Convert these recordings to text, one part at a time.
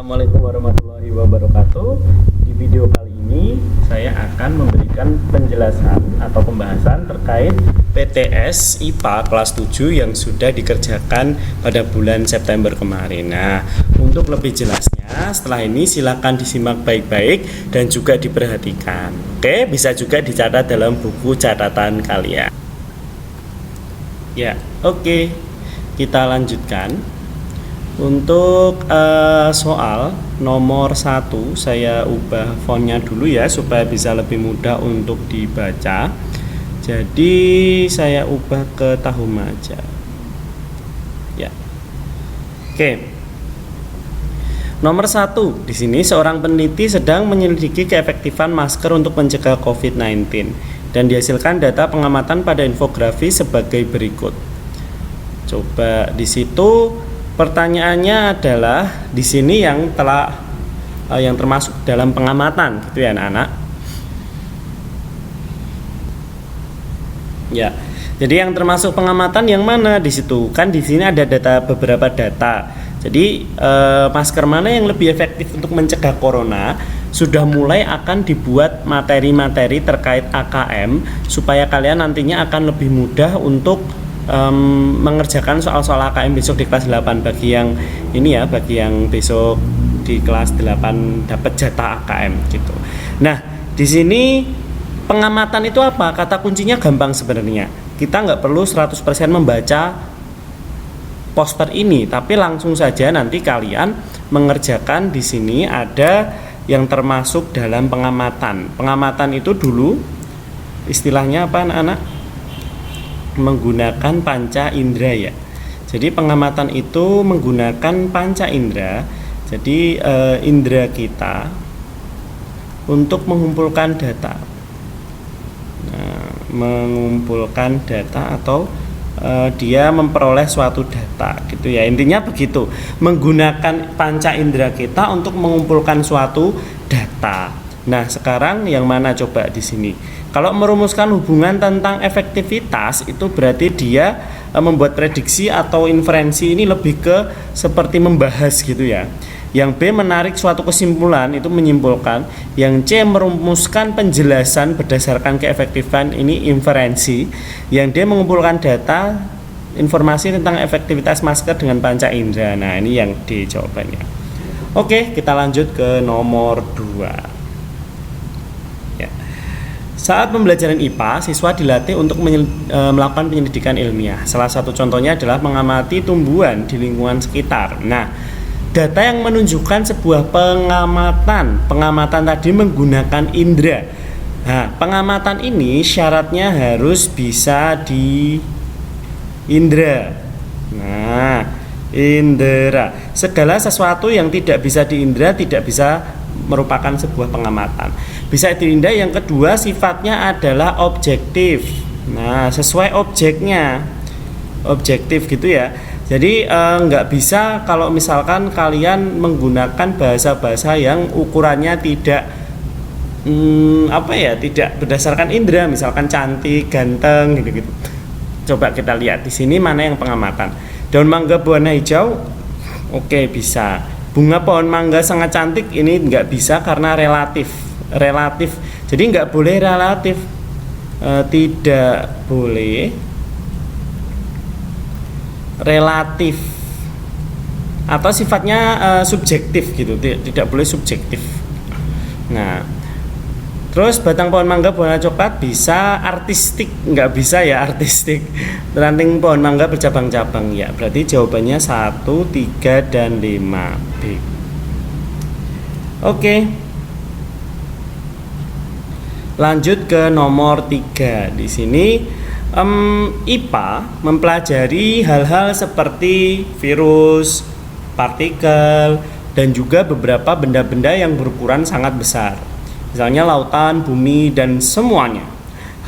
Assalamualaikum warahmatullahi wabarakatuh. Di video kali ini saya akan memberikan penjelasan atau pembahasan terkait PTS IPA kelas 7 yang sudah dikerjakan pada bulan September kemarin. Nah, untuk lebih jelasnya setelah ini silakan disimak baik-baik dan juga diperhatikan. Oke, bisa juga dicatat dalam buku catatan kalian. Ya, oke. Kita lanjutkan. Untuk soal nomor 1 saya ubah fontnya dulu ya supaya bisa lebih mudah untuk dibaca. Jadi saya ubah ke Tahumaja. Ya. Oke. Nomor 1, di sini seorang peneliti sedang menyelidiki keefektifan masker untuk mencegah COVID-19 dan dihasilkan data pengamatan pada infografis sebagai berikut. Coba di situ pertanyaannya adalah di sini yang termasuk dalam pengamatan gitu ya anak-anak. Ya. Jadi yang termasuk pengamatan yang mana di situ? Kan di sini ada beberapa data. Jadi masker mana yang lebih efektif untuk mencegah corona? Sudah mulai akan dibuat materi-materi terkait AKM supaya kalian nantinya akan lebih mudah untuk mengerjakan soal-soal AKM besok di kelas 8 bagi yang ini ya, bagi yang besok di kelas 8 dapat jatah AKM gitu. Nah, di sini pengamatan itu apa? Kata kuncinya gampang sebenarnya. Kita nggak perlu 100% membaca poster ini, tapi langsung saja nanti kalian mengerjakan di sini ada yang termasuk dalam pengamatan. Pengamatan itu dulu istilahnya apa anak-anak? Menggunakan panca indera ya. Jadi pengamatan itu menggunakan panca indera. Jadi indera kita untuk mengumpulkan data. Nah, mengumpulkan data atau dia memperoleh suatu data gitu ya. Intinya begitu. Menggunakan panca indera kita untuk mengumpulkan suatu data. Nah, sekarang yang mana coba di sini? Kalau merumuskan hubungan tentang efektivitas itu berarti dia membuat prediksi atau inferensi ini lebih ke seperti membahas gitu ya. Yang B menarik suatu kesimpulan itu menyimpulkan. Yang C merumuskan penjelasan berdasarkan keefektifan ini inferensi. Yang D mengumpulkan data informasi tentang efektivitas masker dengan panca indera. Nah, ini yang D jawabannya. Oke, kita lanjut ke nomor 2. Saat pembelajaran IPA, siswa dilatih untuk melakukan penyelidikan ilmiah. Salah satu contohnya adalah mengamati tumbuhan di lingkungan sekitar. Nah, data yang menunjukkan sebuah pengamatan. Pengamatan tadi menggunakan indera. Nah, pengamatan ini syaratnya harus bisa di indera. Nah, indera. Segala sesuatu yang tidak bisa diindera tidak bisa merupakan sebuah pengamatan. Bisa diindra yang kedua sifatnya adalah objektif. Nah, sesuai objeknya. Objektif gitu ya. Jadi nggak bisa kalau misalkan kalian menggunakan bahasa-bahasa yang ukurannya tidak tidak berdasarkan indera, misalkan cantik, ganteng gitu-gitu. Coba kita lihat di sini mana yang pengamatan. Daun mangga berwarna hijau. Oke, bisa. Bunga pohon mangga sangat cantik ini nggak bisa karena relatif. Jadi nggak boleh relatif, tidak boleh relatif atau sifatnya subjektif gitu, tidak boleh subjektif. Nah, terus batang pohon mangga berwarna coklat bisa artistik, nggak bisa ya artistik. Ranting pohon mangga bercabang-cabang ya, berarti jawabannya 1, 3, dan 5 B. Oke. Lanjut ke nomor 3. Di sini IPA mempelajari hal-hal seperti virus, partikel, dan juga beberapa benda-benda yang berukuran sangat besar. Misalnya lautan, bumi, dan semuanya.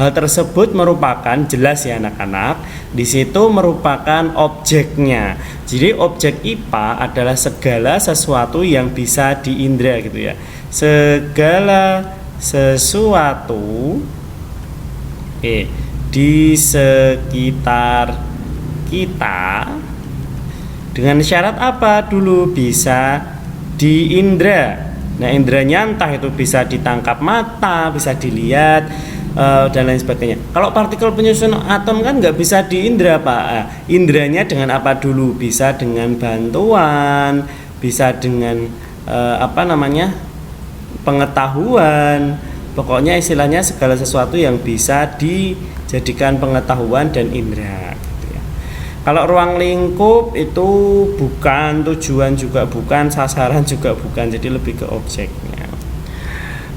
Hal tersebut merupakan jelas ya anak-anak. Di situ merupakan objeknya. Jadi objek IPA adalah segala sesuatu yang bisa diindra gitu ya. Segala sesuatu di sekitar kita dengan syarat apa dulu? Bisa di indera. Nah, inderanya entah itu bisa ditangkap mata, bisa dilihat, dan lain sebagainya. Kalau partikel penyusun atom kan nggak bisa di indera, Pak. Inderanya dengan apa dulu? Bisa dengan bantuan, bisa dengan pengetahuan. Pokoknya istilahnya segala sesuatu yang bisa dijadikan pengetahuan dan indera. Kalau ruang lingkup itu bukan, tujuan juga bukan, sasaran juga bukan, jadi lebih ke objeknya.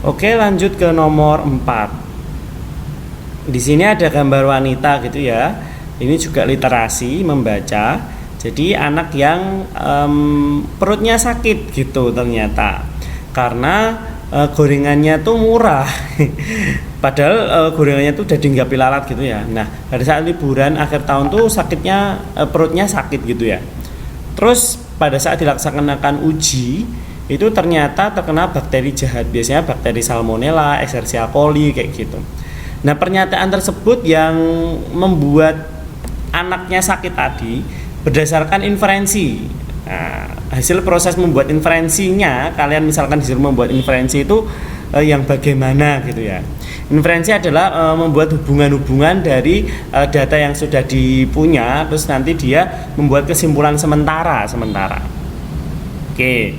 Oke, lanjut ke nomor 4. Di sini ada gambar wanita gitu ya. Ini juga literasi, membaca. Jadi anak yang perutnya sakit gitu ternyata. Karena gorengannya tuh murah. Padahal gorengannya tuh udah dihinggapi lalat gitu ya. Nah, pada saat liburan akhir tahun tuh sakitnya, perutnya sakit gitu ya. Terus pada saat dilaksanakan uji itu ternyata terkena bakteri jahat, biasanya bakteri Salmonella, Escherichia coli kayak gitu. Nah, pernyataan tersebut yang membuat anaknya sakit tadi berdasarkan inferensi. Nah, hasil proses membuat inferensinya, kalian misalkan disuruh membuat inferensi itu yang bagaimana gitu ya. Inferensi adalah membuat hubungan-hubungan dari data yang sudah dipunya, terus nanti dia membuat kesimpulan sementara. Oke.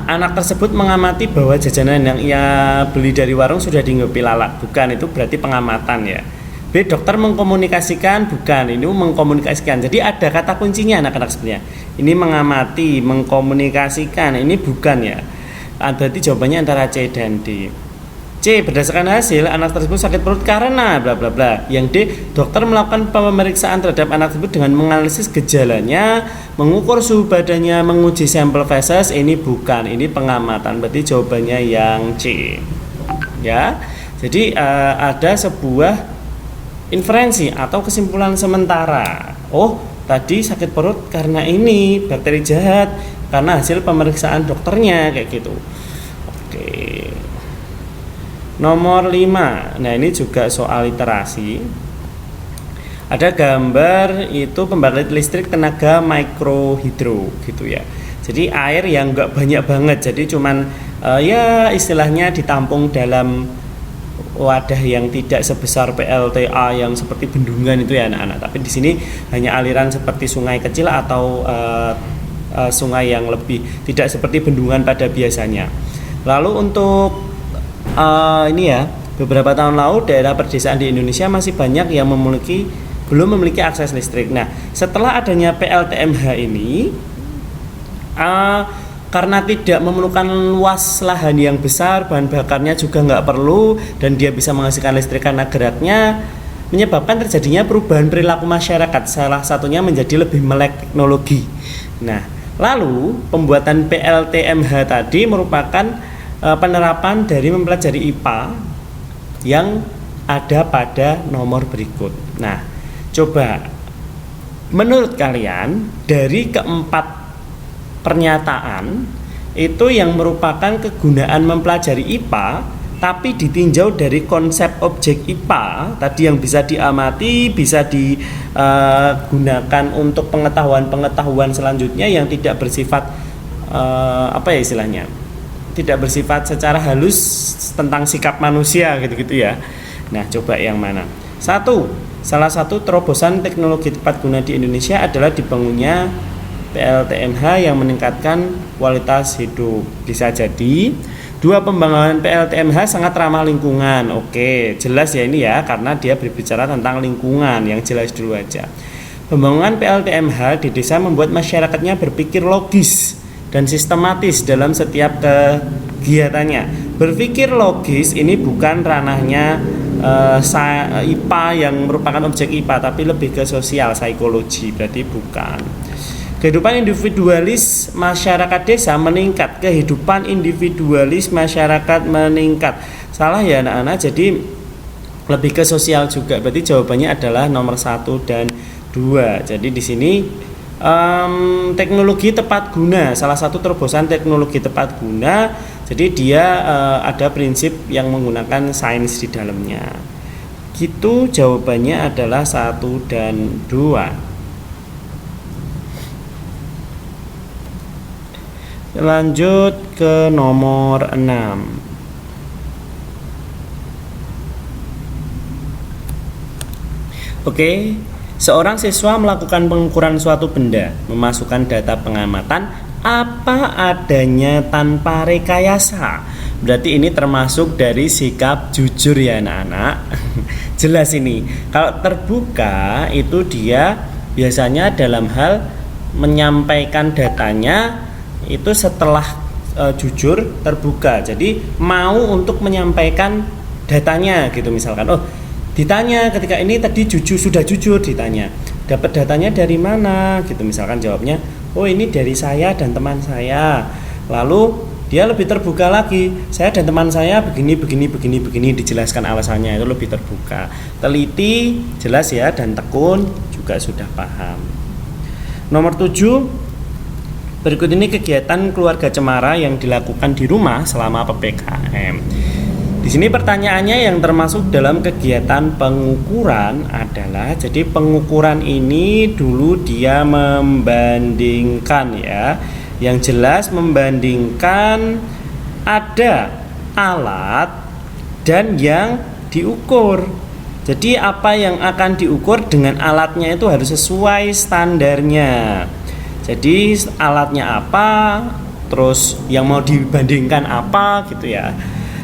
Anak tersebut mengamati bahwa jajanan yang ia beli dari warung sudah dihinggapi lalat. Bukan, itu berarti pengamatan ya. B, dokter mengkomunikasikan, bukan, ini mengkomunikasikan. Jadi ada kata kuncinya anak-anak sebenarnya. Ini mengamati, mengkomunikasikan, ini bukan ya. Berarti jawabannya antara C dan D. C, berdasarkan hasil anak tersebut sakit perut karena bla bla bla. Yang D, dokter melakukan pemeriksaan terhadap anak tersebut dengan menganalisis gejalanya, mengukur suhu badannya, menguji sampel feses. Ini bukan, ini pengamatan. Berarti jawabannya yang C. Ya. Jadi ada sebuah inferensi atau kesimpulan sementara. Oh, tadi sakit perut karena ini bakteri jahat, karena hasil pemeriksaan dokternya kayak gitu. Oke. Nomor 5. Nah, ini juga soal literasi. Ada gambar itu pembangkit listrik tenaga mikrohidro gitu ya. Jadi air yang enggak banyak banget. Jadi cuman ya istilahnya ditampung dalam wadah yang tidak sebesar PLTA yang seperti bendungan itu ya anak-anak. Tapi di sini hanya aliran seperti sungai kecil atau sungai yang lebih tidak seperti bendungan pada biasanya. Lalu untuk ini ya, beberapa tahun lalu daerah perdesaan di Indonesia masih banyak yang belum memiliki akses listrik. Nah, setelah adanya PLTMH ini, karena tidak memerlukan luas lahan yang besar, bahan bakarnya juga nggak perlu, dan dia bisa menghasilkan listrik karena geraknya, menyebabkan terjadinya perubahan perilaku masyarakat. Salah satunya menjadi lebih melek teknologi. Nah, lalu pembuatan PLTMH tadi merupakan penerapan dari mempelajari IPA yang ada pada nomor berikut. Nah, coba menurut kalian dari keempat pernyataan itu yang merupakan kegunaan mempelajari IPA tapi ditinjau dari konsep objek IPA tadi yang bisa diamati, bisa digunakan untuk pengetahuan selanjutnya yang tidak bersifat tidak bersifat secara halus tentang sikap manusia gitu-gitu ya. Nah, coba yang mana? Salah satu terobosan teknologi tepat guna di Indonesia adalah dibangunnya PLTMH yang meningkatkan kualitas hidup. Bisa jadi 2, pembangunan PLTMH sangat ramah lingkungan. Oke, jelas ya ini ya, karena dia berbicara tentang lingkungan, yang jelas dulu aja. Pembangunan PLTMH di desa membuat masyarakatnya berpikir logis dan sistematis dalam setiap kegiatannya. Berpikir logis ini bukan ranahnya IPA yang merupakan objek IPA, tapi lebih ke sosial, psikologi, berarti bukan. Kehidupan individualis masyarakat desa meningkat. Kehidupan individualis masyarakat meningkat. Salah ya anak-anak, jadi lebih ke sosial juga. Berarti jawabannya adalah nomor 1 dan 2. Jadi di sini teknologi tepat guna, salah satu terobosan teknologi tepat guna. Jadi dia ada prinsip yang menggunakan sains di dalamnya. Gitu, jawabannya adalah 1 dan 2. Lanjut ke nomor 6. Oke, seorang siswa melakukan pengukuran suatu benda, memasukkan data pengamatan apa adanya tanpa rekayasa. Berarti ini termasuk dari sikap jujur ya anak-anak. Jelas ini. Kalau terbuka itu dia biasanya dalam hal menyampaikan datanya itu setelah jujur terbuka. Jadi mau untuk menyampaikan datanya gitu misalkan. Oh, ditanya ketika ini tadi sudah jujur ditanya. Dapat datanya dari mana? Gitu misalkan jawabnya, "Oh, ini dari saya dan teman saya." Lalu dia lebih terbuka lagi. "Saya dan teman saya begini dijelaskan alasannya, itu lebih terbuka. Teliti, jelas ya, dan tekun juga sudah paham. Nomor 7. Berikut ini kegiatan keluarga Cemara yang dilakukan di rumah selama PPKM. Di sini pertanyaannya yang termasuk dalam kegiatan pengukuran adalah, jadi pengukuran ini dulu dia membandingkan ya. Yang jelas membandingkan ada alat dan yang diukur. Jadi apa yang akan diukur dengan alatnya itu harus sesuai standarnya. Jadi alatnya apa, terus yang mau dibandingkan apa gitu ya.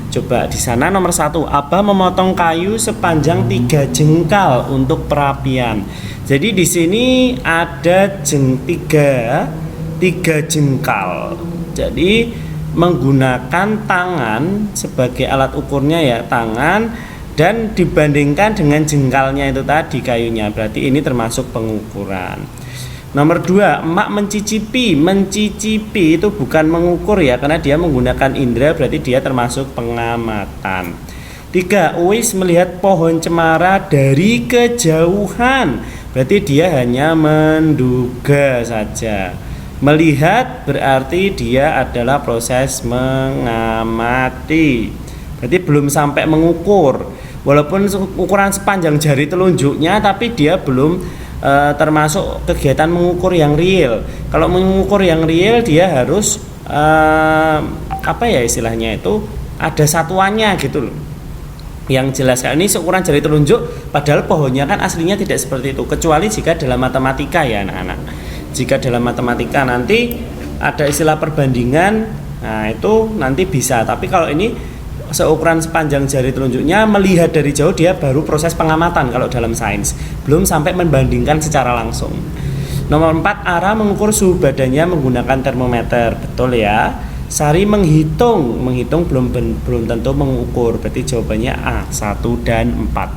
Coba di sana nomor 1, Abah memotong kayu sepanjang 3 jengkal untuk perapian. Jadi di sini ada 3 jengkal. Jadi menggunakan tangan sebagai alat ukurnya ya, tangan, dan dibandingkan dengan jengkalnya itu tadi kayunya. Berarti ini termasuk pengukuran. Nomor 2, emak mencicipi itu bukan mengukur ya, karena dia menggunakan indera, berarti dia termasuk pengamatan. 3, Uwis melihat pohon cemara dari kejauhan, berarti dia hanya menduga saja. Melihat berarti dia adalah proses mengamati, berarti belum sampai mengukur. Walaupun ukuran sepanjang jari telunjuknya, tapi dia belum termasuk kegiatan mengukur yang real. Kalau mengukur yang real dia harus apa ya istilahnya itu ada satuannya gitu loh. Yang jelas ini seukuran jari telunjuk, padahal pohonnya kan aslinya tidak seperti itu, kecuali jika dalam matematika ya anak-anak. Jika dalam matematika nanti ada istilah perbandingan, nah itu nanti bisa. Tapi kalau ini seukuran sepanjang jari telunjuknya, melihat dari jauh, dia baru proses pengamatan kalau dalam sains, belum sampai membandingkan secara langsung. Nomor 4, Ara mengukur suhu badannya menggunakan termometer. Betul ya. Sari menghitung belum tentu mengukur, berarti jawabannya A, 1 dan 4.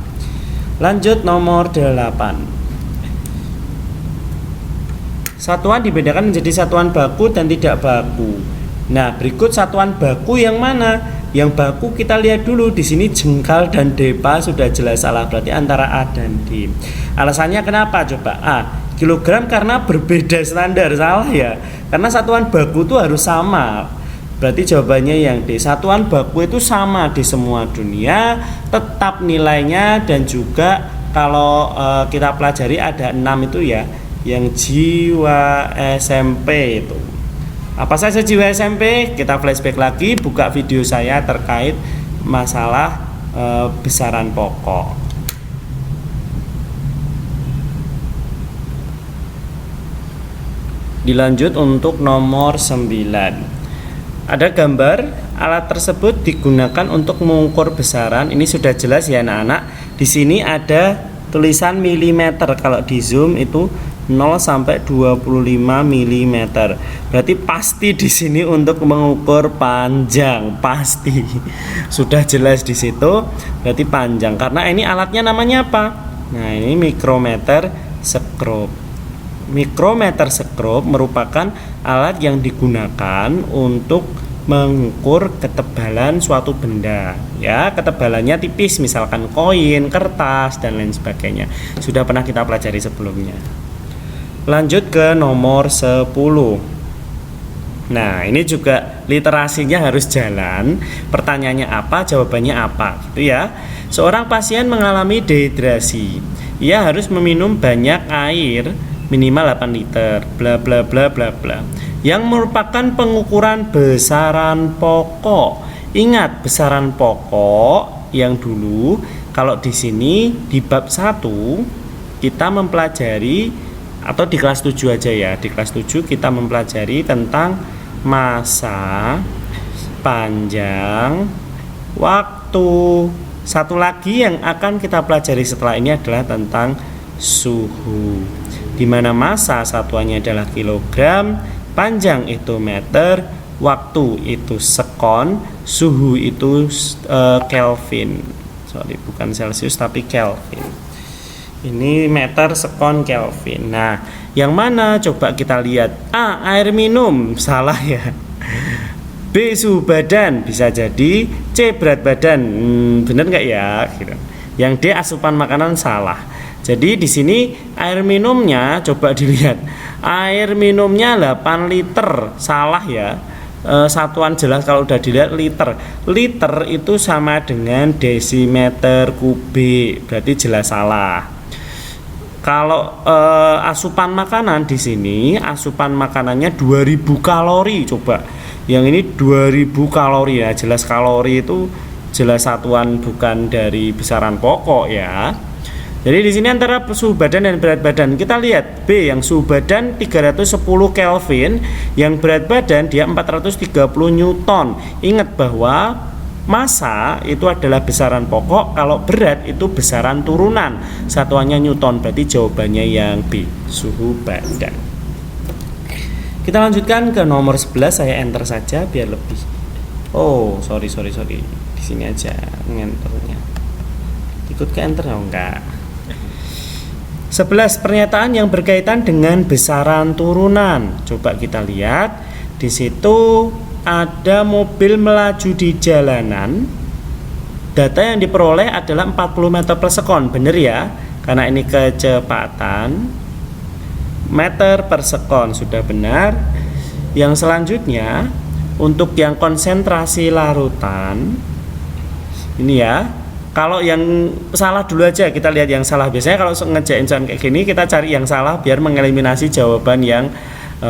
Lanjut nomor 8. Satuan dibedakan menjadi satuan baku dan tidak baku. Nah, berikut satuan baku yang mana? Yang baku kita lihat dulu, di sini jengkal dan depa sudah jelas salah, berarti antara A dan D. Alasannya kenapa? Coba A, kilogram karena berbeda standar, salah ya. Karena satuan baku itu harus sama. Berarti jawabannya yang D. Satuan baku itu sama di semua dunia, tetap nilainya, dan juga kalau kita pelajari ada 6 itu ya, yang jiwa SMP itu. Apa saja jiwa SMP? Kita flashback lagi, buka video saya terkait masalah besaran pokok. Dilanjut untuk nomor 9. Ada gambar, alat tersebut digunakan untuk mengukur besaran. Ini sudah jelas ya anak-anak. Di sini ada tulisan milimeter, kalau di zoom itu 0 sampai 25 mm. Berarti pasti di sini untuk mengukur panjang, pasti. Sudah jelas di situ, berarti panjang. Karena ini alatnya namanya apa? Nah, ini mikrometer skop. Mikrometer skop merupakan alat yang digunakan untuk mengukur ketebalan suatu benda. Ya, ketebalannya tipis, misalkan koin, kertas, dan lain sebagainya. Sudah pernah kita pelajari sebelumnya. Lanjut ke nomor 10. Nah, ini juga literasinya harus jalan. Pertanyaannya apa, jawabannya apa, gitu ya. Seorang pasien mengalami dehidrasi. Ia harus meminum banyak air, minimal 8 liter, bla bla bla bla bla. yang merupakan pengukuran besaran pokok. Ingat, besaran pokok yang dulu kalau di sini di bab 1 kita mempelajari, atau di kelas 7 aja ya. Di kelas 7 kita mempelajari tentang massa, panjang, waktu. Satu lagi yang akan kita pelajari setelah ini adalah tentang suhu, di mana massa satuannya adalah kilogram, panjang itu meter, waktu itu sekon, suhu itu Kelvin. Sorry, bukan Celcius tapi Kelvin. Ini meter, sekon, Kelvin. Nah, yang mana coba kita lihat? A, air minum, salah ya. B, suhu badan, bisa jadi. C, berat badan, bener nggak ya? Gitu. Yang D, asupan makanan, salah. Jadi di sini air minumnya coba dilihat. Air minumnya 8 liter, salah ya. Satuan jelas kalau udah dilihat liter. Liter itu sama dengan desimeter kubik, berarti jelas salah. Kalau asupan makanan di sini, asupan makanannya 2000 kalori coba. Yang ini 2000 kalori ya, jelas kalori itu jelas satuan bukan dari besaran pokok ya. Jadi di sini antara suhu badan dan berat badan, kita lihat B yang suhu badan 310 Kelvin, yang berat badan dia 430 Newton. Ingat bahwa massa itu adalah besaran pokok, kalau berat itu besaran turunan, satuannya Newton, berarti jawabannya yang B, suhu badan. Kita lanjutkan ke nomor 11, saya enter saja biar lebih. Oh, sorry. Di sini aja ngenternya. Ikut ke enter oh, enggak. 11, pernyataan yang berkaitan dengan besaran turunan. Coba kita lihat. Di situ ada mobil melaju di jalanan. Data yang diperoleh adalah 40 meter per sekon. Benar ya? Karena ini kecepatan. Meter per sekon sudah benar. Yang selanjutnya untuk yang konsentrasi larutan. Ini ya. Kalau yang salah dulu aja, kita lihat yang salah. Biasanya kalau ngerjain soal kayak gini kita cari yang salah biar mengeliminasi jawaban yang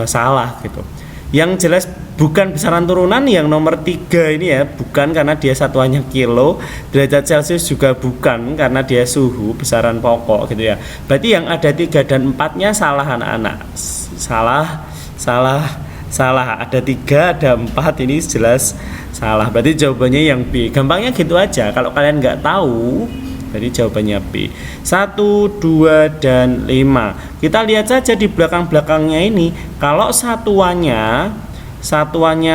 salah gitu. Yang jelas bukan besaran turunan yang nomor 3 ini ya, bukan karena dia satuannya kilo. Derajat Celcius juga bukan karena dia suhu, besaran pokok gitu ya. Berarti yang ada 3 dan 4-nya salah anak-anak. Salah, ada 3, ada 4, ini jelas salah. Berarti jawabannya yang B. Gampangnya gitu aja. Kalau kalian nggak tahu, berarti jawabannya B. 1, 2, dan 5. Kita lihat saja di belakang-belakangnya ini. Kalau satuannya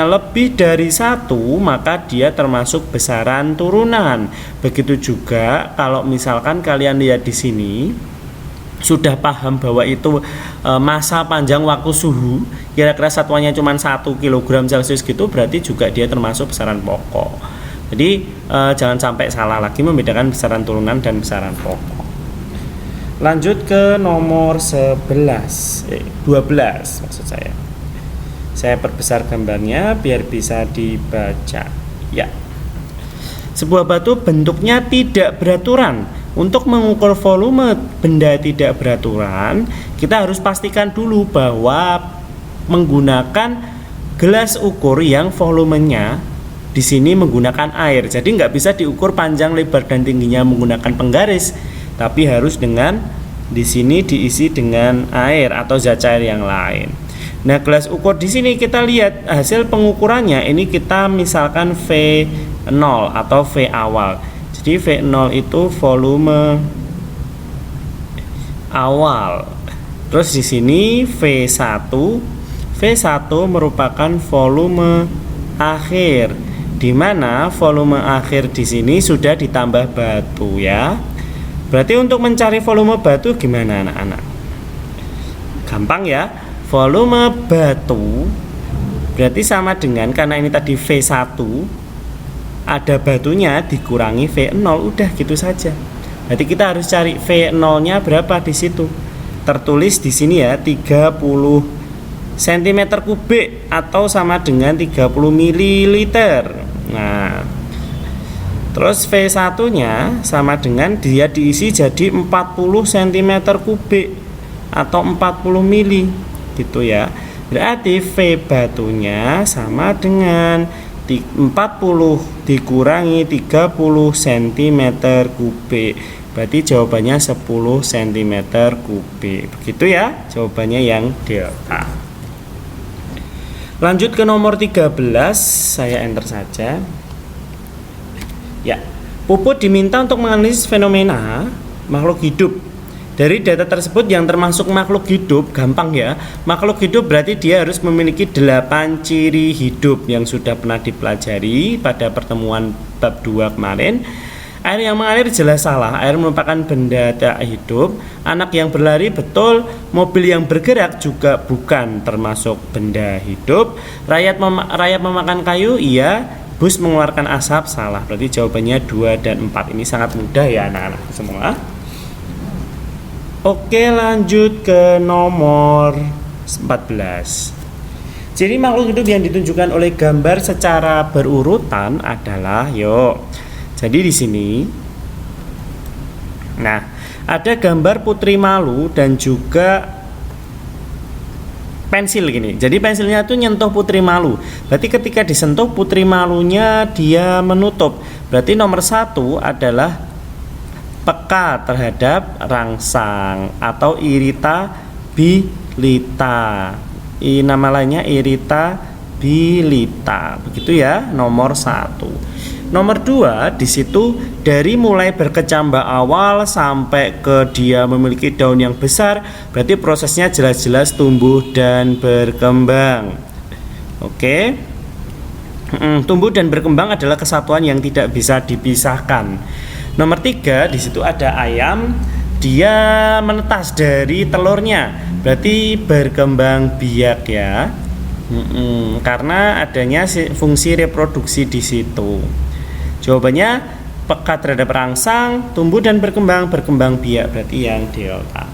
lebih dari 1, maka dia termasuk besaran turunan. Begitu juga kalau misalkan kalian lihat di sini, sudah paham bahwa itu massa, panjang, waktu, suhu, kira-kira satuannya cuma 1 kg Celcius gitu, berarti juga dia termasuk besaran pokok. Jadi jangan sampai salah lagi membedakan besaran turunan dan besaran pokok. Lanjut ke nomor 12 maksud saya. Saya perbesar gambarnya biar bisa dibaca. Ya. Sebuah batu bentuknya tidak beraturan. Untuk mengukur volume benda tidak beraturan, kita harus pastikan dulu bahwa menggunakan gelas ukur yang volumenya di sini menggunakan air. Jadi nggak bisa diukur panjang, lebar, dan tingginya menggunakan penggaris, tapi harus dengan di sini diisi dengan air atau zat cair yang lain. Nah, gelas ukur di sini kita lihat hasil pengukurannya. Ini kita misalkan V0 atau V awal. Jadi V0 itu volume awal. Terus di sini V1 merupakan volume akhir, di mana volume akhir di sini sudah ditambah batu ya. Berarti untuk mencari volume batu gimana anak-anak? Gampang ya. Volume batu berarti sama dengan, karena ini tadi V1 ada batunya dikurangi V0, udah gitu saja. Berarti kita harus cari V0-nya berapa di situ. Tertulis di sini ya, 30 cm kubik atau sama dengan 30 ml. Nah, terus V1-nya sama dengan dia diisi jadi 40 cm kubik atau 40 ml gitu ya. Berarti V batunya sama dengan 40 dikurangi 30 cm kubik. Berarti jawabannya 10 cm kubik. Begitu ya jawabannya yang delta. Lanjut ke nomor 13, saya enter saja. Ya, Puput diminta untuk menganalisis fenomena makhluk hidup. Dari data tersebut yang termasuk makhluk hidup, gampang ya. Makhluk hidup berarti dia harus memiliki 8 ciri hidup yang sudah pernah dipelajari pada pertemuan bab 2 kemarin. Air yang mengalir jelas salah, air merupakan benda tak hidup. Anak yang berlari betul, mobil yang bergerak juga bukan termasuk benda hidup. Rayap memakan kayu, iya. Bus mengeluarkan asap, salah. Berarti jawabannya 2 dan 4. Ini sangat mudah ya anak-anak semua. Oke, lanjut ke nomor 14. Jadi makhluk hidup yang ditunjukkan oleh gambar secara berurutan adalah jadi di sini, nah ada gambar putri malu dan juga pensil gini. Jadi pensilnya itu nyentuh putri malu. Berarti ketika disentuh putri malunya dia menutup. Berarti nomor 1 adalah peka terhadap rangsang atau iritabilita. Nama lainnya iritabilita. Begitu ya, nomor 1. Nomor 2, di situ dari mulai berkecambah awal sampai ke dia memiliki daun yang besar, berarti prosesnya jelas-jelas tumbuh dan berkembang. Oke. Tumbuh dan berkembang adalah kesatuan yang tidak bisa dipisahkan. Nomor 3, di situ ada ayam, dia menetas dari telurnya, berarti berkembang biak ya. Karena adanya fungsi reproduksi di situ. Jawabannya peka terhadap rangsang, tumbuh dan berkembang biak, berarti yang delta.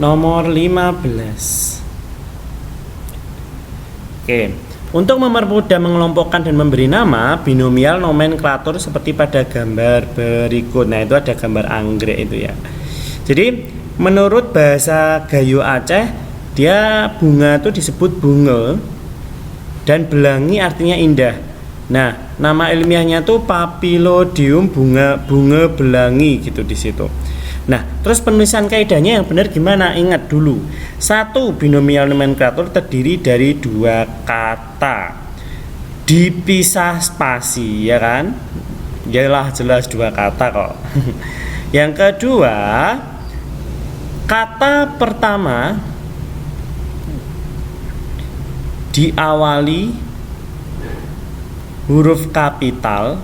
Nomor 15. Oke, untuk mempermudah mengelompokkan dan memberi nama, binomial nomenklatur seperti pada gambar berikut. Nah, itu ada gambar anggrek itu ya. Jadi, menurut bahasa Gayo Aceh, dia bunga itu disebut bunga dan belangi artinya indah. Nah, nama ilmiahnya tuh Papilodium, bunga belangi gitu di situ. Nah, terus penulisan kaidahnya yang benar gimana? Ingat dulu. 1, binomial nomenklatur terdiri dari 2 kata. Dipisah spasi, ya kan? Yalah jelas 2 kata kok. Yang kedua, kata pertama diawali huruf kapital,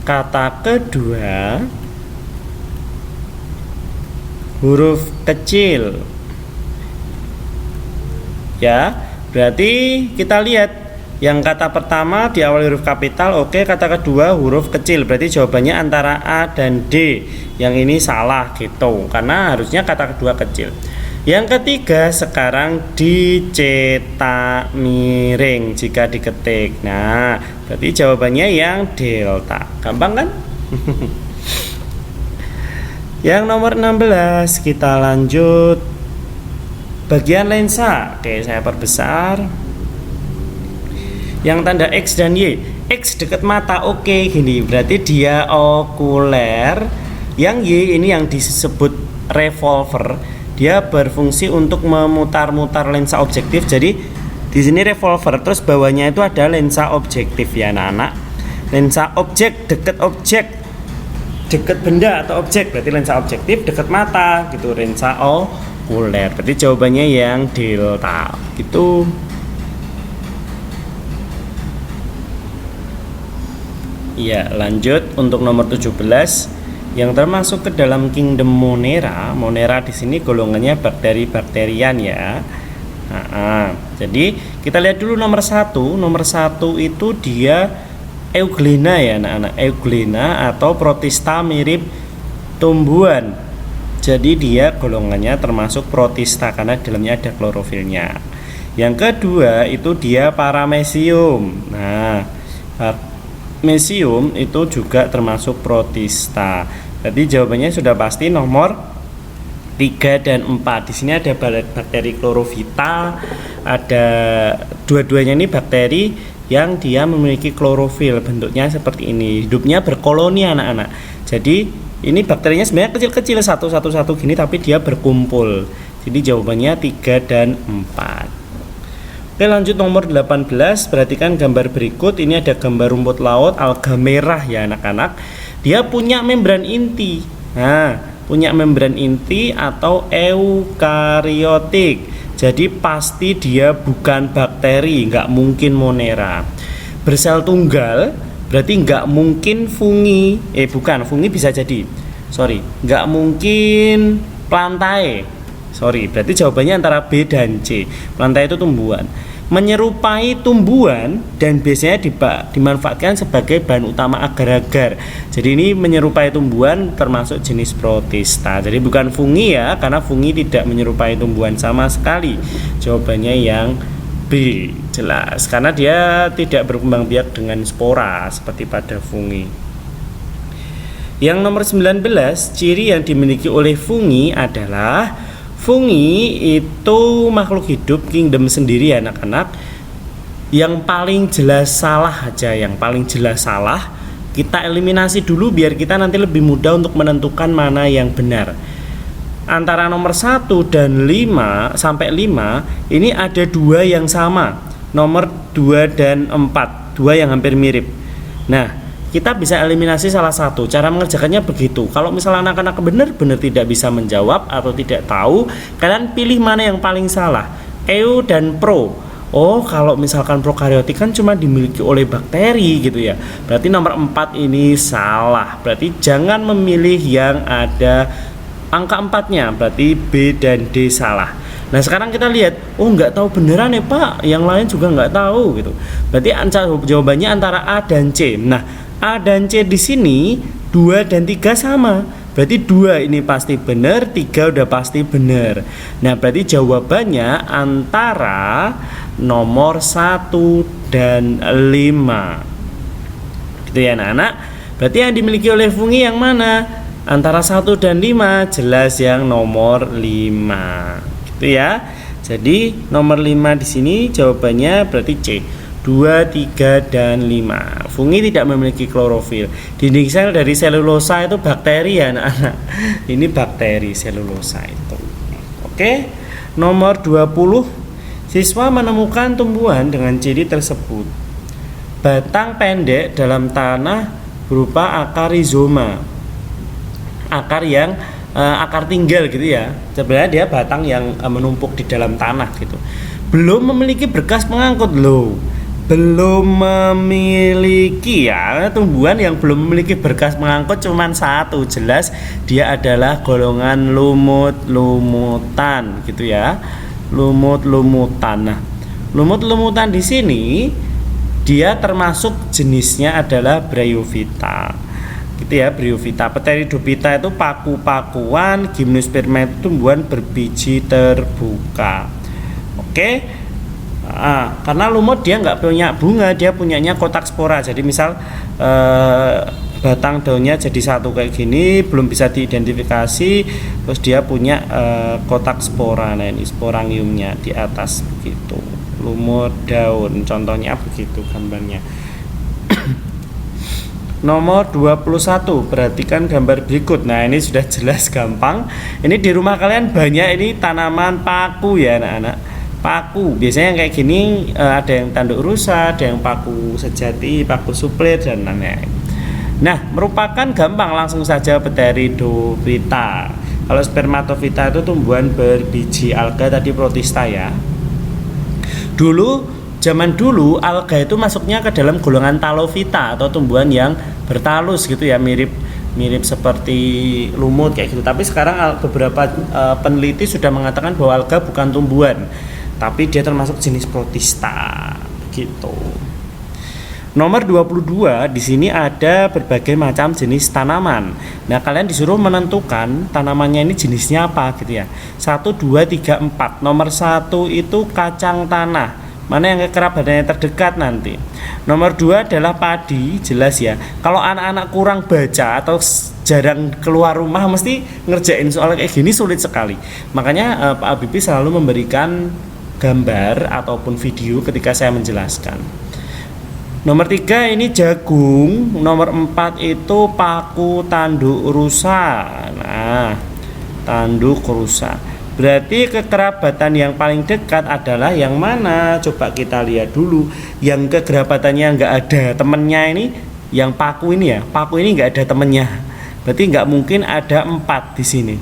kata kedua huruf kecil. Ya, berarti kita lihat yang kata pertama diawali huruf kapital, oke, kata kedua huruf kecil. Berarti jawabannya antara A dan D. Yang ini salah gitu, karena harusnya kata kedua kecil. Yang ketiga, sekarang dicetak miring jika diketik. Nah, berarti jawabannya yang delta. Gampang kan? Yang nomor 16, kita lanjut. Bagian lensa. Oke, saya perbesar. Yang tanda X dan Y. X dekat mata, oke, gini. Berarti dia okuler. Yang Y ini yang disebut revolver. Dia berfungsi untuk memutar-mutar lensa objektif. Jadi di sini revolver, terus bawahnya itu ada lensa objektif ya anak-anak. Lensa objek, dekat benda atau objek, berarti lensa objektif, dekat mata gitu, lensa okuler. Berarti jawabannya yang delta. Gitu. Iya, lanjut untuk nomor 17. Yang termasuk ke dalam kingdom Monera. Monera di sini golongannya bakteri-bakterian ya. Jadi kita lihat dulu nomor 1. Nomor 1 itu dia euglena ya anak-anak. Euglena atau protista mirip tumbuhan. Jadi dia golongannya termasuk protista karena di dalamnya ada klorofilnya. Yang kedua itu dia paramecium. Nah, paramecium itu juga termasuk protista. Jadi jawabannya sudah pasti nomor 3 dan 4. Di sini ada bakteri Chlorophyta, ada dua-duanya ini bakteri yang dia memiliki klorofil, bentuknya seperti ini. Hidupnya berkoloni anak-anak. Jadi ini bakterinya sebenarnya kecil-kecil satu-satu gini, tapi dia berkumpul. Jadi jawabannya 3 dan 4. Oke, lanjut nomor 18. Perhatikan gambar berikut. Ini ada gambar rumput laut alga merah ya anak-anak. Dia punya membran inti. Nah, punya membran inti atau eukariotik. Jadi pasti dia bukan bakteri, nggak mungkin monera. Bersel tunggal berarti nggak mungkin fungi. Bukan, fungi bisa jadi. Nggak mungkin plantae. Berarti jawabannya antara B dan C. Plantae itu tumbuhan. Menyerupai tumbuhan dan biasanya dimanfaatkan sebagai bahan utama agar-agar. Jadi ini menyerupai tumbuhan termasuk jenis protista. Jadi bukan fungi ya, karena fungi tidak menyerupai tumbuhan sama sekali. Jawabannya yang B, jelas. Karena dia tidak berkembang biak dengan spora seperti pada fungi. Yang nomor 19, ciri yang dimiliki oleh fungi adalah fungi itu makhluk hidup kingdom sendiri ya anak-anak. Yang paling jelas salah aja, kita eliminasi dulu biar kita nanti lebih mudah untuk menentukan mana yang benar. Antara nomor 1 dan 5 sampai 5 ini ada 2 yang sama. Nomor 2 dan 4, 2 yang hampir mirip. Nah, kita bisa eliminasi salah satu. Cara mengerjakannya begitu. Kalau misalnya anak-anak benar-benar tidak bisa menjawab atau tidak tahu, kalian pilih mana yang paling salah, eu dan pro. Oh, kalau misalkan prokariotik kan cuma dimiliki oleh bakteri gitu ya. Berarti nomor 4 ini salah. Berarti jangan memilih yang ada angka 4-nya. Berarti B dan D salah. Nah, sekarang kita lihat, oh nggak tahu beneran ya Pak, yang lain juga nggak tahu gitu. Berarti jawabannya antara A dan C. Nah, A dan C di sini 2 dan 3 sama. Berarti 2 ini pasti benar, 3 udah pasti benar. Nah, berarti jawabannya antara nomor 1 dan 5. Gitu ya anak-anak. Berarti yang dimiliki oleh fungi yang mana? Antara 1 dan 5, jelas yang nomor 5. Gitu ya. Jadi nomor 5 di sini jawabannya berarti C. 2, 3, dan 5. Fungi tidak memiliki klorofil. Dinding sel dari selulosa itu bakteri ya anak-anak. Ini bakteri selulosa itu. Oke. Nomor 20. Siswa menemukan tumbuhan dengan ciri tersebut. Batang pendek dalam tanah berupa akar rizoma. Akar yang akar tinggal gitu ya. Sebenarnya dia batang yang menumpuk di dalam tanah gitu. Belum memiliki berkas pengangkut loh. Belum memiliki ya, tumbuhan yang belum memiliki berkas pengangkut cuma 1, jelas dia adalah golongan lumut-lumutan gitu ya. Lumut-lumutan. Nah, lumut-lumutan di sini dia termasuk jenisnya adalah Bryophyta. Gitu ya, Bryophyta. Pteridophyta itu paku-pakuan, Gymnosperma itu tumbuhan berbiji terbuka. Oke. Karena lumut dia nggak punya bunga, dia punyanya kotak spora. Jadi misal batang daunnya jadi satu kayak gini, belum bisa diidentifikasi, terus dia punya kotak spora. Nah, ini sporangiumnya di atas begitu. Lumut daun, contohnya begitu gambarnya. Nomor 21, perhatikan gambar berikut. Nah, ini sudah jelas gampang. Ini di rumah kalian banyak ini tanaman paku ya anak-anak. Paku biasanya kayak gini, ada yang tanduk rusa, ada yang paku sejati, paku suplet dan lain-lain. Nah, merupakan gampang, langsung saja Pteridophyta. Kalau Spermatophyta itu tumbuhan berbiji alga, tadi protista ya. Zaman dulu alga itu masuknya ke dalam golongan Talophyta atau tumbuhan yang bertalus gitu ya, mirip seperti lumut kayak gitu. Tapi sekarang beberapa peneliti sudah mengatakan bahwa alga bukan tumbuhan, tapi dia termasuk jenis protista gitu. Nomor 22, di sini ada berbagai macam jenis tanaman. Nah, kalian disuruh menentukan tanamannya ini jenisnya apa gitu ya. 1, 2, 3, 4. Nomor 1 itu kacang tanah. mana yang kekerabatannya terdekat nanti. Nomor 2 adalah padi, jelas ya. Kalau anak-anak kurang baca atau jarang keluar rumah, mesti ngerjain soal kayak gini sulit sekali. Makanya Pak Habibie selalu memberikan gambar ataupun video ketika saya menjelaskan. Nomor 3 ini jagung. Nomor 4 itu paku tanduk rusa. Nah, tanduk rusa. Berarti kekerabatan yang paling dekat adalah yang mana? Coba kita lihat dulu. Yang kekerabatannya nggak ada temennya ini, yang paku ini ya. Paku ini nggak ada temennya. Berarti nggak mungkin ada 4 di sini.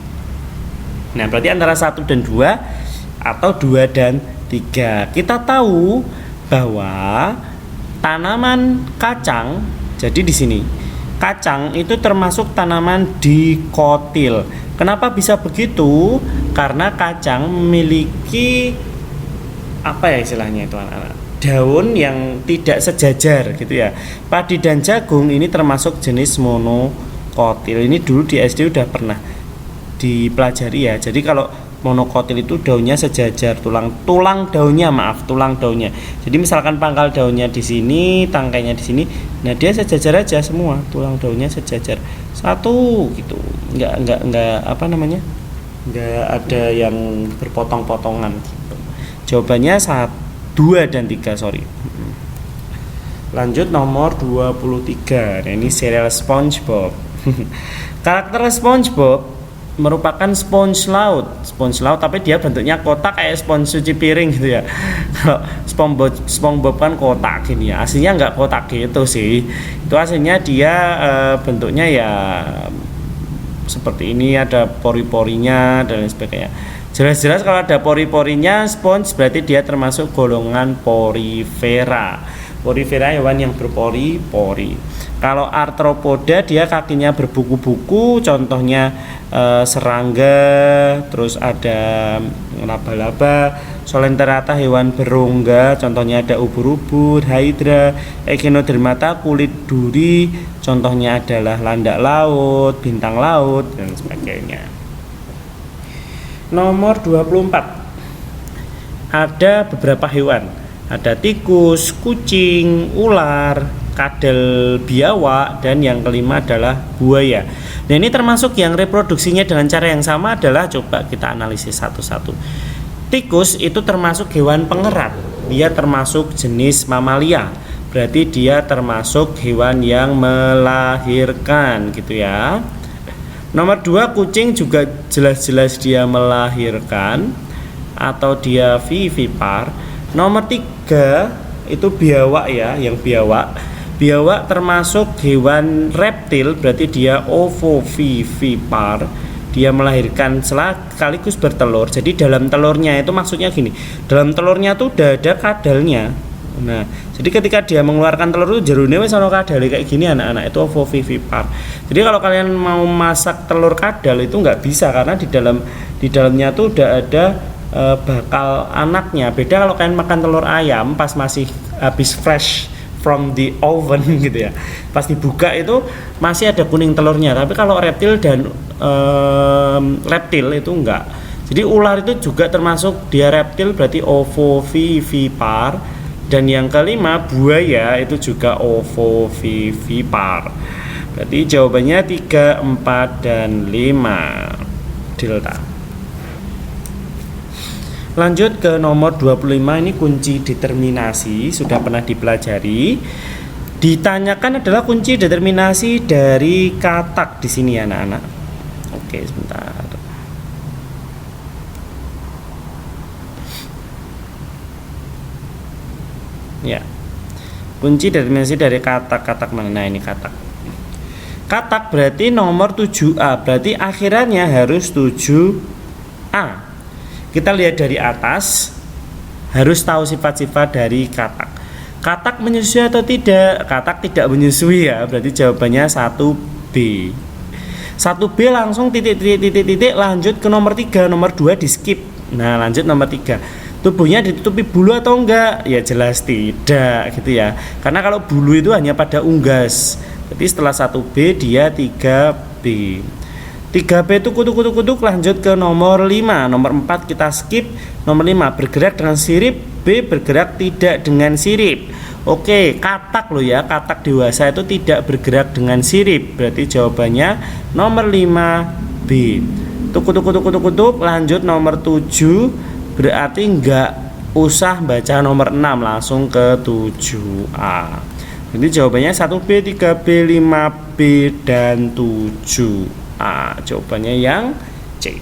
Nah, berarti antara 1 dan 2 atau 2 dan 3. Kita tahu bahwa tanaman kacang, jadi di sini kacang itu termasuk tanaman dikotil. Kenapa bisa begitu? Karena kacang memiliki apa ya istilahnya itu anak-anak, daun yang tidak sejajar gitu ya. Padi dan jagung ini termasuk jenis monokotil. Ini dulu di SD udah pernah dipelajari ya. Jadi kalau monokotil itu daunnya sejajar, tulang daunnya. Jadi misalkan pangkal daunnya di sini, tangkainya di sini, nah dia sejajar aja semua, tulang daunnya sejajar satu gitu. Enggak apa namanya? Enggak ada yang berpotong-potongan gitu. Jawabannya 2 dan 3, sorry. Lanjut nomor 23. Nah, ini serial SpongeBob. Karakter SpongeBob merupakan sponge laut tapi dia bentuknya kotak kayak sponge cuci piring gitu ya. Kalau SpongeBob kan kotak gini ya, aslinya nggak kotak gitu sih, itu aslinya dia bentuknya ya seperti ini, ada pori-porinya dan lain sebagainya. Jelas-jelas kalau ada pori-porinya sponge berarti dia termasuk golongan porifera. Porifera hewan yang berpori-pori. Kalau arthropoda dia kakinya berbuku-buku, contohnya serangga, terus ada laba-laba. Solenterata hewan berongga, contohnya ada ubur-ubur, hydra. Echinodermata kulit duri, contohnya adalah landak laut, bintang laut dan sebagainya. Nomor 24. Ada beberapa hewan. Ada tikus, kucing, ular, kadal biawak, dan yang kelima adalah buaya. Nah, ini termasuk yang reproduksinya dengan cara yang sama adalah, coba kita analisis satu-satu. Tikus itu termasuk hewan pengerat. Dia termasuk jenis mamalia. Berarti dia termasuk hewan yang melahirkan gitu ya. Nomor 2, kucing juga jelas-jelas dia melahirkan atau dia vivipar. Nomor 3 itu biawak ya, yang biawak. Biawak termasuk hewan reptil, berarti dia ovovivipar. Dia melahirkan sekaligus bertelur. Jadi dalam telurnya itu maksudnya gini, dalam telurnya tuh udah ada kadalnya. Nah, jadi ketika dia mengeluarkan telur itu jerone wis ana kadale kayak gini anak-anak, itu ovovivipar. Jadi kalau kalian mau masak telur kadal itu nggak bisa karena di dalamnya tuh udah ada bakal anaknya. Beda kalau kalian makan telur ayam pas masih habis fresh from the oven gitu ya, pas dibuka itu masih ada kuning telurnya. Tapi kalau reptil dan reptil itu enggak. Jadi ular itu juga termasuk dia reptil, berarti ovovivipar. Dan yang kelima buaya itu juga ovovivipar. Berarti jawabannya 3, 4, dan 5 delta. Lanjut ke nomor 25, ini kunci determinasi, sudah pernah dipelajari. Ditanyakan adalah kunci determinasi dari katak di sini anak-anak. Oke, sebentar. Ya. Kunci determinasi dari katak mana? Nah, ini katak. Katak berarti nomor 7A, berarti akhirannya harus 7A. Kita lihat dari atas, harus tahu sifat-sifat dari katak. Katak menyusui atau tidak? Katak tidak menyusui ya, berarti jawabannya 1B. 1B langsung titik lanjut ke nomor 3, nomor 2 di skip. Nah, lanjut nomor 3. Tubuhnya ditutupi bulu atau enggak? Ya jelas tidak gitu ya. Karena kalau bulu itu hanya pada unggas. Jadi setelah 1B dia 3B. 3B itu kutuk, lanjut ke nomor 5. Nomor 4 kita skip. Nomor 5 bergerak dengan sirip, B bergerak tidak dengan sirip. Oke, katak loh ya, katak dewasa itu tidak bergerak dengan sirip. Berarti jawabannya nomor 5B. Kutuk, lanjut nomor 7. Berarti enggak usah baca nomor 6, langsung ke 7A. Jadi jawabannya 1B, 3B, 5B, dan 7A. Jawabannya yang C.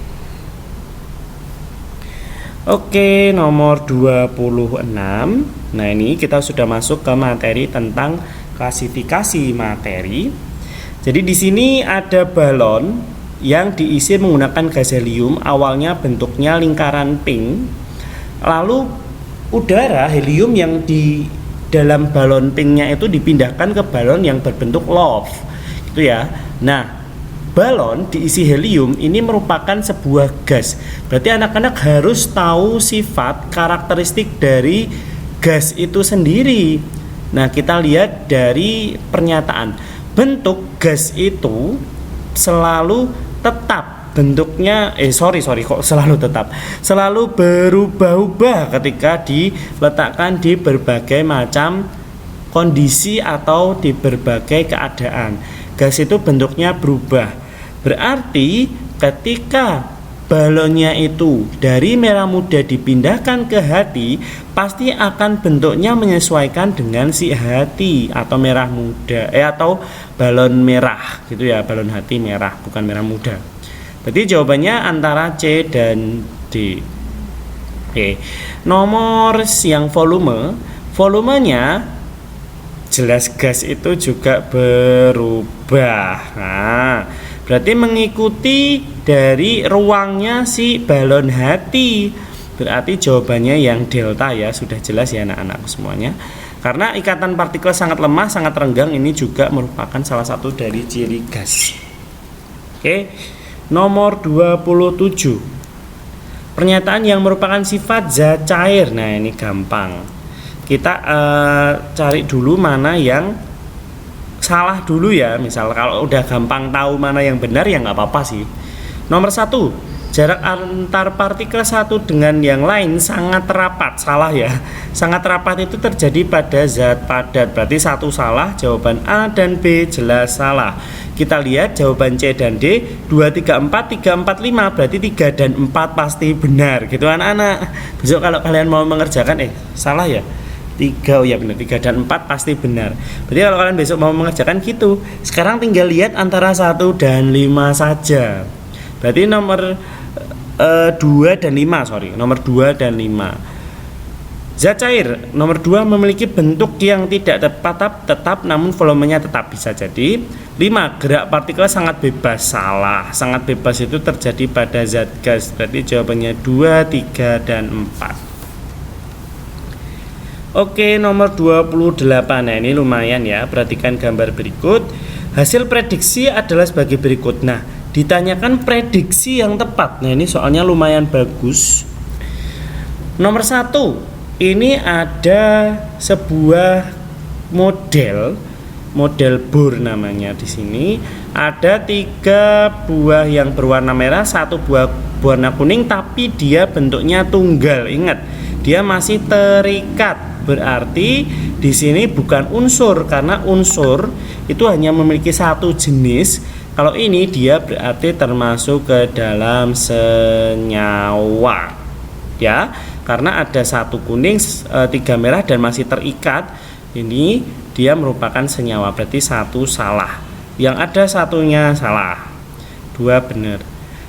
Oke, nomor 26. Nah, ini kita sudah masuk ke materi tentang klasifikasi materi. Jadi di sini ada balon yang diisi menggunakan gas helium, awalnya bentuknya lingkaran pink. Lalu udara helium yang di dalam balon pinknya itu dipindahkan ke balon yang berbentuk love, gitu ya. Nah, balon diisi helium ini merupakan sebuah gas. Berarti anak-anak harus tahu sifat karakteristik dari gas itu sendiri. Nah, kita lihat dari pernyataan. Bentuk gas itu selalu tetap. Bentuknya selalu berubah-ubah ketika diletakkan di berbagai macam kondisi atau di berbagai keadaan. Gas itu bentuknya berubah. Berarti ketika balonnya itu dari merah muda dipindahkan ke hati, pasti akan bentuknya menyesuaikan dengan si hati atau merah muda atau balon merah gitu ya, balon hati merah bukan merah muda. Berarti jawabannya antara C dan D. Oke. Nomor yang volumenya jelas gas itu juga berubah. Nah, berarti mengikuti dari ruangnya si balon hati. Berarti jawabannya yang delta ya, sudah jelas ya anak-anak semuanya. Karena ikatan partikel sangat lemah, sangat renggang, ini juga merupakan salah satu dari ciri gas. Oke. Nomor 27. Pernyataan yang merupakan sifat zat cair. Nah, ini gampang. Kita cari dulu mana yang salah dulu ya. Misal kalau udah gampang tahu mana yang benar ya nggak apa-apa sih. Nomor 1, jarak antar partikel satu dengan yang lain sangat rapat. Salah ya. Sangat rapat itu terjadi pada zat padat. Berarti 1 salah, jawaban A dan B jelas salah. Kita lihat jawaban C dan D, 2, 3, 4, 3, 4, 5. Berarti 3 dan 4 pasti benar. Gitu anak-anak. Besok kalau kalian mau mengerjakan salah ya. 3, oh ya benar, 3 dan 4 pasti benar. Berarti kalau kalian besok mau mengerjakan gitu. Sekarang tinggal lihat antara 1 dan 5 saja. Berarti nomor 2 dan 5, nomor 2 dan 5. Zat cair nomor 2 memiliki bentuk yang tidak tetap namun volumenya tetap, bisa jadi. 5, gerak partikel sangat bebas. Salah, sangat bebas itu terjadi pada zat gas. Berarti jawabannya 2, 3, dan 4. Oke, nomor 28. Nah, ini lumayan ya. Perhatikan gambar berikut. Hasil prediksi adalah sebagai berikut. Nah, ditanyakan prediksi yang tepat. Nah, ini soalnya lumayan bagus. Nomor 1, ini ada sebuah model Bohr namanya. Di sini ada 3 buah yang berwarna merah, 1 buah berwarna kuning, tapi dia bentuknya tunggal. Ingat, dia masih terikat. Berarti di sini bukan unsur, karena unsur itu hanya memiliki 1 jenis. Kalau ini dia berarti termasuk ke dalam senyawa, ya, karena ada 1 kuning, 3 merah dan masih terikat. Ini dia merupakan senyawa, berarti 1 salah. Yang ada 1-nya salah, 2 benar.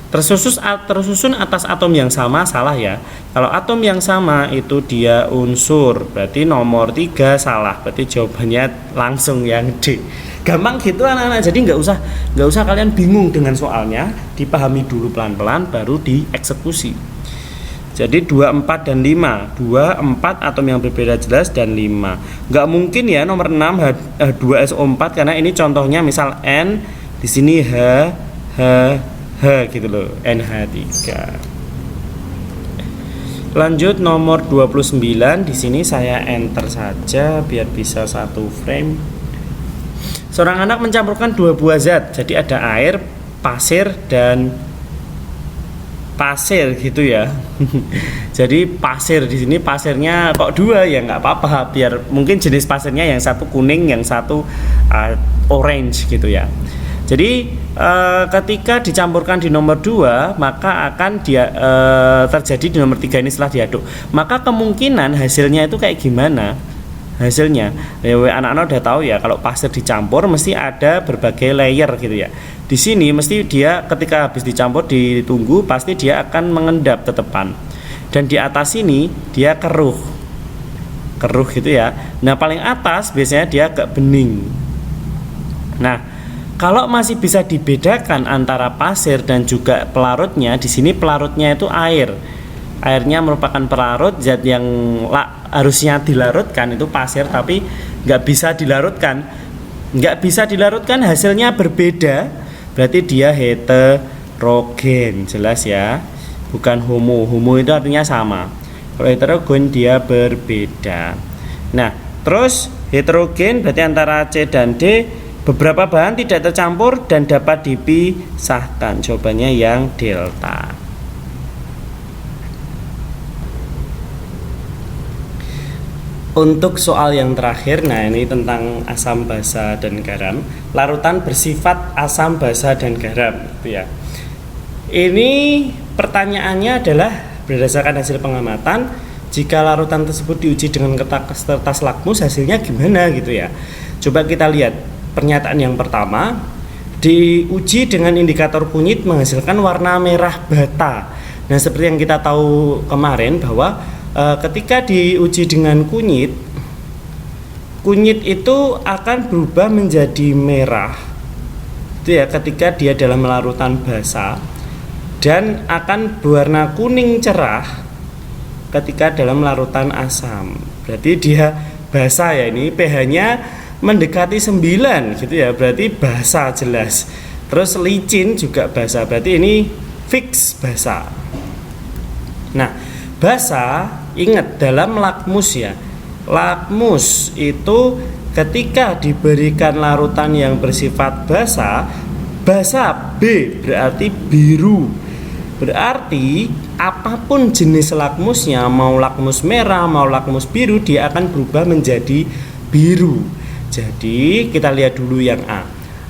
Tersusun atas atom yang sama, salah ya. Kalau atom yang sama itu dia unsur, berarti nomor 3 salah. Berarti jawabannya langsung yang D. Gampang gitu anak-anak. Jadi nggak usah kalian bingung dengan soalnya, dipahami dulu pelan-pelan baru dieksekusi. Jadi 2, 4, dan 5. 2, 4 atom yang berbeda jelas dan 5. Nggak mungkin ya nomor 6 H2SO4 karena ini contohnya misal N, di sini H gitu loh, NH3. Lanjut nomor 29. Di sini saya enter saja biar bisa 1 frame. Seorang anak mencampurkan 2 buah zat. Jadi ada air, pasir dan pasir gitu ya. Jadi pasir di sini pasirnya kok dua ya nggak apa-apa, biar mungkin jenis pasirnya yang satu kuning, yang satu orange gitu ya. Jadi ketika dicampurkan di nomor 2 maka akan terjadi di nomor 3 ini setelah diaduk. Maka kemungkinan hasilnya itu kayak gimana? Hasilnya ya, anak-anak udah tahu ya, kalau pasir dicampur mesti ada berbagai layer gitu ya. Di sini mesti dia ketika habis dicampur ditunggu pasti dia akan mengendap tetepan, dan di atas ini dia keruh gitu ya. Nah paling atas biasanya dia agak bening. Nah kalau masih bisa dibedakan antara pasir dan juga pelarutnya, di sini pelarutnya itu air. Airnya merupakan pelarut, zat yang harusnya dilarutkan itu pasir, tapi nggak bisa dilarutkan, hasilnya berbeda, berarti dia heterogen, jelas ya, bukan homo itu artinya sama. Kalau heterogen dia berbeda. Nah terus heterogen berarti antara C dan D beberapa bahan tidak tercampur dan dapat dipisahkan. Jawabannya yang delta. Untuk soal yang terakhir, nah ini tentang asam basa dan garam. Larutan bersifat asam basa dan garam, gitu ya. Ini pertanyaannya adalah berdasarkan hasil pengamatan, jika larutan tersebut diuji dengan kertas lakmus hasilnya gimana gitu ya. Coba kita lihat pernyataan yang pertama, diuji dengan indikator kunyit menghasilkan warna merah bata. Nah seperti yang kita tahu kemarin bahwa ketika diuji dengan kunyit itu akan berubah menjadi merah itu ya ketika dia dalam larutan basa, dan akan berwarna kuning cerah ketika dalam larutan asam. Berarti dia basa ya, ini pH-nya mendekati 9 gitu ya, berarti basa jelas. Terus licin juga basa, berarti ini fix basa. Nah basa, ingat dalam lakmus ya, lakmus itu ketika diberikan larutan yang bersifat basa B berarti biru. Berarti apapun jenis lakmusnya, mau lakmus merah, mau lakmus biru, dia akan berubah menjadi biru. Jadi kita lihat dulu yang A.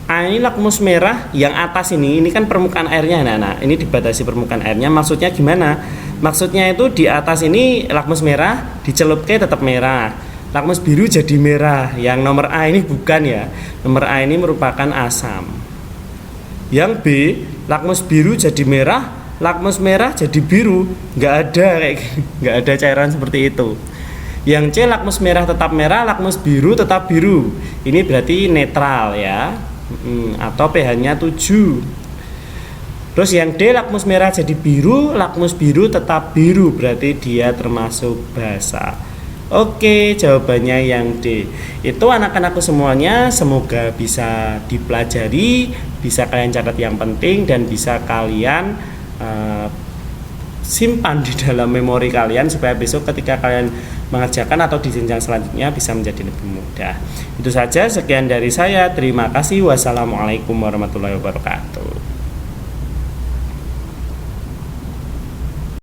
Ini lakmus merah, yang atas ini kan permukaan airnya. Nah ini dibatasi permukaan airnya, maksudnya gimana? Maksudnya itu di atas ini lakmus merah, dicelupke tetap merah. Lakmus biru jadi merah. Yang nomor A ini bukan ya. Nomor A ini merupakan asam. Yang B, lakmus biru jadi merah, lakmus merah jadi biru. Nggak ada kayak nggak ada cairan seperti itu. Yang C, lakmus merah tetap merah, lakmus biru tetap biru. Ini berarti netral ya. Atau pH-nya 7. Terus yang D, lakmus merah jadi biru, lakmus biru tetap biru, berarti dia termasuk basa. Oke, jawabannya yang D. Itu anak-anakku semuanya, semoga bisa dipelajari, bisa kalian catat yang penting, dan bisa kalian simpan di dalam memori kalian supaya besok ketika kalian mengerjakan atau di jenjang selanjutnya bisa menjadi lebih mudah. Itu saja, sekian dari saya. Terima kasih. Wassalamualaikum warahmatullahi wabarakatuh.